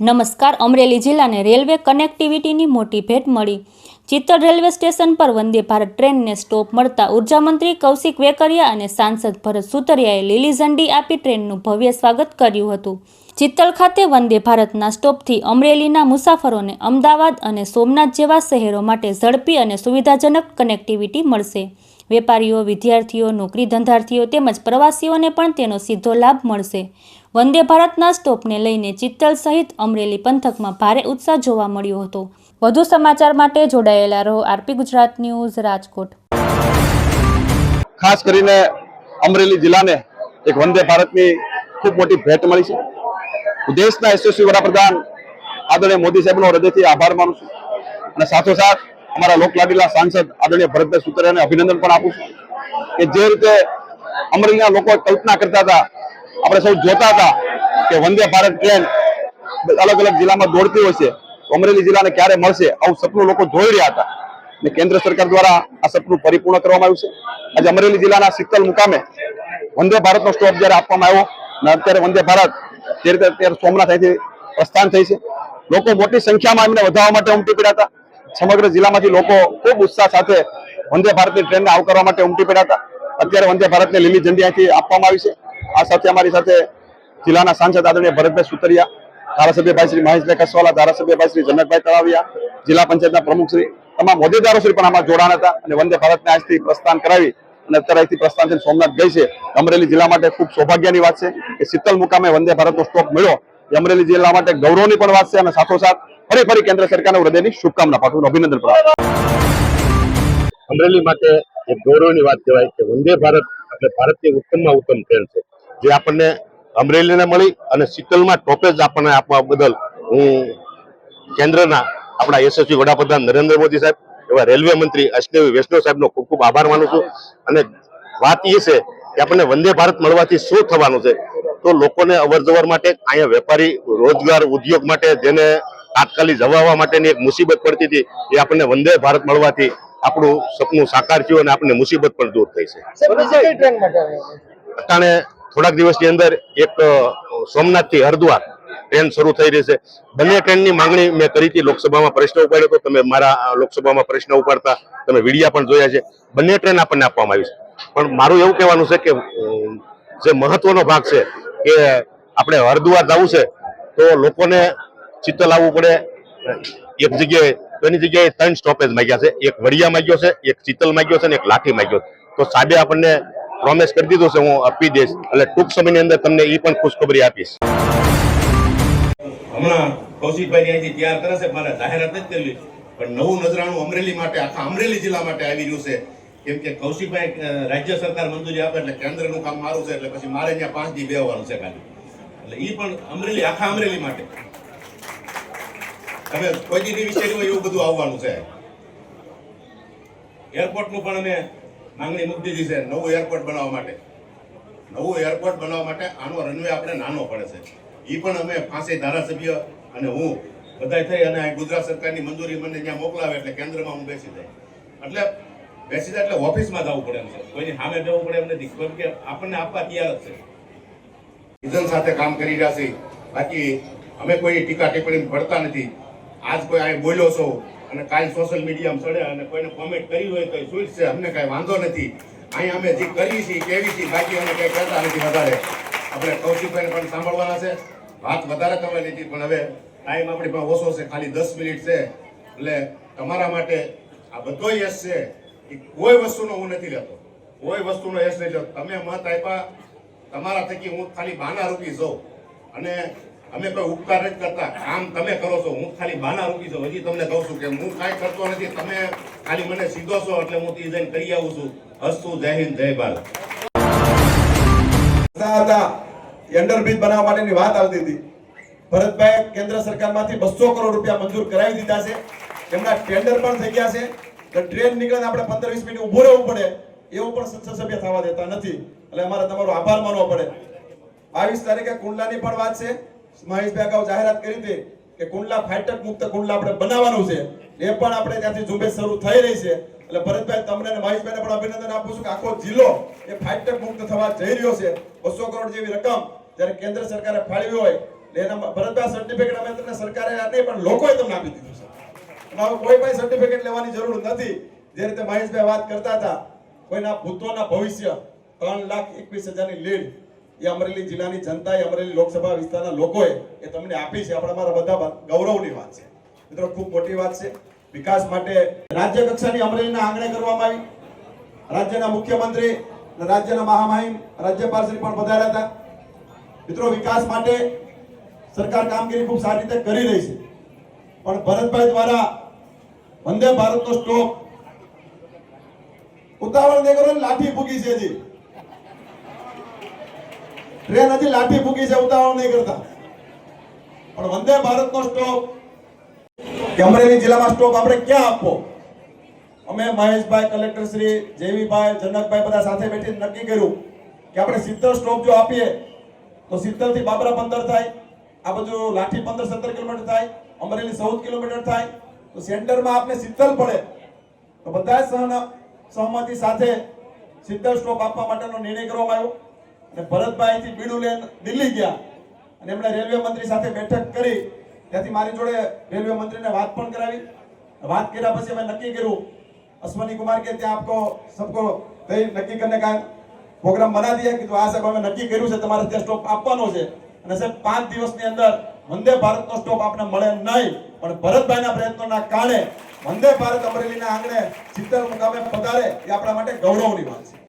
નમસ્કાર. અમરેલી જિલ્લાને રેલવે કનેક્ટિવિટીની મોટી ભેટ મળી. ચિત્તલ રેલવે સ્ટેશન પર વંદે ભારત ટ્રેનને સ્ટોપ મળતા ઉર્જામંત્રી કૌશિક વેકરિયા અને સાંસદ ભરત સુતરિયાએ લીલી ઝંડી આપી ટ્રેનનું ભવ્ય સ્વાગત કર્યું હતું. ચિત્તલ ખાતે વંદે ભારતના સ્ટોપથી અમરેલીના મુસાફરોને અમદાવાદ અને સોમનાથ જેવા શહેરો માટે ઝડપી અને સુવિધાજનક કનેક્ટિવિટી મળશે. વેપારીઓ, વિદ્યાર્થીઓ, નોકરી ધંધાર્થીઓ તેમજ પ્રવાસીઓને પણ તેનો સીધો લાભ મળશે. વંદે ભારતના સ્ટોપને લઈને ચિત્તલ સહિત અમરેલી પંથકમાં ભારે ઉત્સાહ જોવા મળ્યો હતો. વધુ સમાચાર માટે જોડાયેલા રહો આરપી ગુજરાત ન્યૂઝ, રાજકોટ. ખાસ કરીને અમરેલી જિલ્લાને એક વંદે ભારતની ખૂબ મોટી ભેટ મળી છે. દેશના યશસ્વી વડાપ્રધાન આદરણીય મોદી સાહેબનો હૃદયથી આભાર માનું છું અને સાથોસાથ અમારા લોકલાડીલા સાંસદ આદરણીય ભરતભાઈ સુતરિયાને અભિનંદન પણ આપું છું કે જે રીતે અમરેલીના લોકો કલ્પના કરતા હતા, આપણે સૌ જોતા હતા કે વંદે ભારત ટ્રેન અલગ અલગ જિલ્લામાં દોડતી હોય છે, અમરેલી જિલ્લાને ક્યારે મળશે આવું સપનું લોકો જોઈ રહ્યા હતા અને કેન્દ્ર સરકાર દ્વારા આ સપનું પરિપૂર્ણ કરવામાં આવ્યું છે. આજે અમરેલી જિલ્લાના સિત્તલ મુકામે વંદે ભારતનો સ્ટોપ જ્યારે આપવામાં આવ્યો અને અત્યારે વંદે ભારત જે રીતે અત્યારે સોમનાથ અહીંથી પ્રસ્થાન થઈ છે, લોકો મોટી સંખ્યામાં એમને વધારવા માટે ઉમટી પડ્યા હતા. સમગ્ર જિલ્લામાંથી લોકો ખૂબ ઉત્સાહ સાથે વંદે ભારતની ટ્રેનને આવકારવા માટે ઉમટી પડ્યા હતા. અત્યારે વંદે ભારતને લીલી ઝંડી અહીંથી આપવામાં આવી છે. આ સાથે અમારી સાથે જિલ્લાના સાંસદ આદરણીય ભરતભાઈ સુતરિયા, ધારાસભ્યભાઈ શ્રી મહેશભાઈ કસવાલા, ધારાસભ્યભાઈ શ્રી જનકભાઈ તળાવિયા, જિલ્લા પંચાયતના પ્રમુખ શ્રી, તમામ હોદ્દેદારો શ્રી પણ આમાં જોડાણ હતા અને વંદે ભારતને આજથી પ્રસ્થાન કરાવી અને અત્યારે અહીંથી પ્રસ્થાન થઈને સોમનાથ ગઈ છે. અમરેલી જિલ્લા માટે ખૂબ સૌભાગ્યની વાત છે કે સિત્તલ મુકામે વંદે ભારતનો સ્ટોપ મળ્યો. એ અમરેલી જિલ્લા માટે ગૌરવની પણ વાત છે અને સાથોસાથ ફરી કેન્દ્ર સરકારને હૃદયની શુભકામના પાઠવું, અભિનંદન પણ. અમરેલી માટે એક ગૌરવની વાત કહેવાય કે વંદે ભારત એટલે ભારતની ઉત્તમમાં ઉત્તમ ટ્રેન છે જે આપણને અમરેલીને મળી અને સિત્તલમાં ટોપે જ આપણને આપવા બદલ હું કેન્દ્રના આપણા યશસ્વી વડાપ્રધાન નરેન્દ્ર મોદી સાહેબ, એવા રેલવે મંત્રી અશ્વિની વૈષ્ણવ સાહેબનો ખૂબ ખૂબ આભાર માનું છું. અને વાત એ છે કે આપણને વંદે ભારત મળવાથી શું થવાનું છે, તો લોકોને અવરજવર માટે, અહીંયા વેપારી રોજગાર ઉદ્યોગ માટે જેને તાત્કાલિક જવા માટેની એક મુસીબત પડતી હતી, એ આપણને વંદે ભારત મળવાથી આપણું સપનું સાકાર થયું અને આપણને મુસીબત પણ દૂર થઈ છે. અટાણે થોડાક દિવસની અંદર એક સોમનાથથી હરિદ્વાર ટ્રેન શરૂ થઈ રહી છે. બંને ટ્રેનની માંગણી મેં કરી હતી, લોકસભામાં પ્રશ્ન ઉપાડ્યો હતો, તમે મારા લોકસભામાં પ્રશ્ન ઉપાડતા તમે વિડીયા પણ જોયા છે. બંને ટ્રેન આપણને આપવામાં આવી છે. પણ મારું એવું કહેવાનું છે કે જે મહત્વનો ભાગ છે કે આપણે હરિદ્વાર જવું છે તો લોકોને ચિત્તલ આવવું પડે. એક જગ્યાએ એની જગ્યાએ 3 સ્ટોપેજ માંગ્યા છે. એક વડિયા માંગ્યો છે, એક ચિત્તલ માંગ્યો છે અને એક લાઠી માંગ્યો છે. તો સાહેબે આપણને પ્રોમિસ કરી દીધું છે, હું આપી દઈશ એટલે ટૂંક સમયની અંદર તમને એ પણ ખુશખબરી આપીશ. હમણાં કૌશિકભાઈ અહીંથી તૈયાર કરે છે, મારે જાહેરાત નથી કરવી પણ નવું નજરાણું અમરેલી માટે, આખા અમરેલી જિલ્લા માટે આવી રહ્યું છે. કેમ કે કૌશિકભાઈ રાજ્ય સરકાર મંજૂરી આપે એટલે કેન્દ્રનું કામ મારું છે, એટલે પછી મારે ત્યાં 5 દી બેહવાનું છે ખાલી. એટલે એ પણ અમરેલી, આખા અમરેલી માટે હવે કોઈ દી વિચાર્યું હોય એવું બધું આવવાનું છે. એરપોર્ટનું પણ અમે માંગણી મૂકી દીધી છે, નવું એરપોર્ટ બનાવવા માટે. નવું એરપોર્ટ બનાવવા માટે આનો રનવે આપણે નાનો પડે છે. એ પણ અમે 5 ધારાસભ્ય અને હું બધા થઈ અને ગુજરાત સરકારની મંજૂરી મને ત્યાં મોકલાવે એટલે કેન્દ્રમાં હું બેસી જાય એટલે ઓફિસમાં જવું પડે એમ છે. કોઈની સામે જવું પડે એમ નથી, કેમ કે આપણને આપવા તૈયાર જ છે. વિઝન સાથે કામ કરી રહ્યા છે. બાકી અમે કોઈ ટીકા ટિપ્પણી પડતા નથી. આજ કોઈ અહીં બોલ્યો છો અને કાલ સોશિયલ મીડિયામાં ચડે અને કોઈને કોમેન્ટ કરી હોય તો શું છે, અમને કાંઈ વાંધો નથી. અહીંયા અમે જે કરીએ છીએ કેવી છીએ, બાકી અમે કંઈ કહેતા નથી વધારે. આપણે કૌશિકભાઈને પણ સાંભળવાના છે, વાત વધારે કરવાની હતી પણ હવે ટાઈમ આપણી પાસે ઓછો છે, ખાલી 10 મિનિટ છે. એટલે તમારા માટે આ બધો યશ છે એ કોઈ વસ્તુનો હું નથી લેતો, કોઈ વસ્તુનો યશ નથી લેતો. તમે મત આપ્યા, તમારા થકી હું ખાલી બાના રૂપી જાઉં અને અમે કોઈ ઉપકાર નથી કરતા, કામ તમે કરો છો, હું ખાલી બાના રૂપી છું. હજી તમને કહું છું કે હું કાંઈ કરતો નથી, તમે ખાલી મને સીધો છો એટલે હું ત્યાં જઈને કરી આવું છું. હસ્તુ, જય હિન્દ, જય ભારત. અંડરબ્રિજ બનાવવા માટેની વાત આવતી હતી. ભરતભાઈ કેન્દ્ર સરકારમાંથી 200 કરોડ રૂપિયા મંજૂર કરાવી દીધા છે. એમના ટેન્ડર પણ થઈ ગયા છે. તો ટ્રેન નીકળે આપણે 15-20 મિનિટ ઊભું રહેવું પડે એવું પણ સંસદ સભ્ય થવા દેતા નથી. એટલે અમારે તમારો આભાર માનવો પડે. 22 તારીખે કુંડલાની પણ વાત છે. મહેશભાઈ અગાઉ જાહેરાત કરી હતી કે કુંડલા ફાટક મુક્ત કુંડલા આપણે બનાવવાનું છે. એ પણ આપણે ત્યાંથી ઝુંબેશ શરૂ થઈ રહી છે. એટલે ભરતભાઈ તમને અને મહેશભાઈને પણ અભિનંદન આપું છું કે આખો જિલ્લો એ ફાઇટક મુક્ત થવા જઈ રહ્યો છે. 200 કરોડ જેવી રકમ જ્યારે કેન્દ્ર સરકારે ફાળવી હોય એટલે એના ભરતભાઈ સર્ટિફિકેટ અમે તમને સરકારે નહીં પણ લોકોએ તમને આપી દીધું છે. હવે કોઈ પણ સર્ટિફિકેટ લેવાની જરૂર નથી. જે રીતે મહેશભાઈ વાત કરતા હતા કોઈના ભૂતોના ભવિષ્ય 3,21,000 ની લીડ એ અમરેલી જિલ્લાની જનતાએ અમરેલી લોકસભા વિસ્તારના લોકોએ એ તમને આપી છે. આપણા મારા બધા ગૌરવની વાત છે મિત્રો, ખૂબ મોટી વાત છે. વિકાસ માટે રાજ્ય કક્ષાની અમરેલીના આંગણે કરવામાં આવી. રાજ્યના મુખ્યમંત્રી અને રાજ્યના મહામહિમ રાજ્યપાલ શ્રી પણ પધાર્યા હતા. મિત્રો વિકાસ માટે સરકાર કામગીરી ખૂબ સારી રીતે કરી રહી છે, પણ ભરતભાઈ દ્વારા વંદે ભારતનો સ્ટોપ ઉતાવળ નહીં કરો, લાઠી ફૂકી છે હજી ટ્રેન હજી લાઠી ફૂકી છે, ઉતાવળ નહીં કરતા. પણ વંદે ભારતનો સ્ટોપ કે અમરેલી જિલ્લામાં સ્ટોપ આપણે ક્યાં આપવો, અમે મહેશભાઈ, કલેક્ટર શ્રી, જેવીભાઈ, જનકભાઈ બધા સાથે બેઠી નક્કી કર્યું કે આપણે 70 સ્ટોપ જો આપીએ તો 70 થી બાબરા 15 થાય, આ બાજુ લાઠી 15-17 કિલોમીટર થાય, અમરેલી 14 કિલોમીટર થાય. તો સેન્ટરમાં આપણે 70 પડે તો બધા સહમતિ સાથે 70 સ્ટોપ આપવા માટેનો નિર્ણય કરવામાં આવ્યો. અને ભરતભાઈ અહીંથી બીડું લઈને દિલ્હી ગયા અને એમણે રેલવે મંત્રી સાથે બેઠક કરી. ત્યાંથી મારી જોડે રેલવે મંત્રીને વાત પણ કરાવી. વાત કર્યા પછી અમે નક્કી કર્યું, અશ્વની કુમાર કે ત્યાં આપકો સબકો કઈ નક્કી કરીને કાંઈ પ્રોગ્રામ બના દિયા કે આ સાહેબ અમે નક્કી કર્યું છે તમારે ત્યાં સ્ટોપ આપવાનો છે. અને સાહેબ 5 દિવસની અંદર વંદે ભારતનો સ્ટોપ આપને મળે નહીં, પણ ભરતભાઈના પ્રયત્નોના કારણે વંદે ભારત અમરેલીના આંગણે 70 મુકામે પધારે એ આપણા માટે ગૌરવની વાત છે.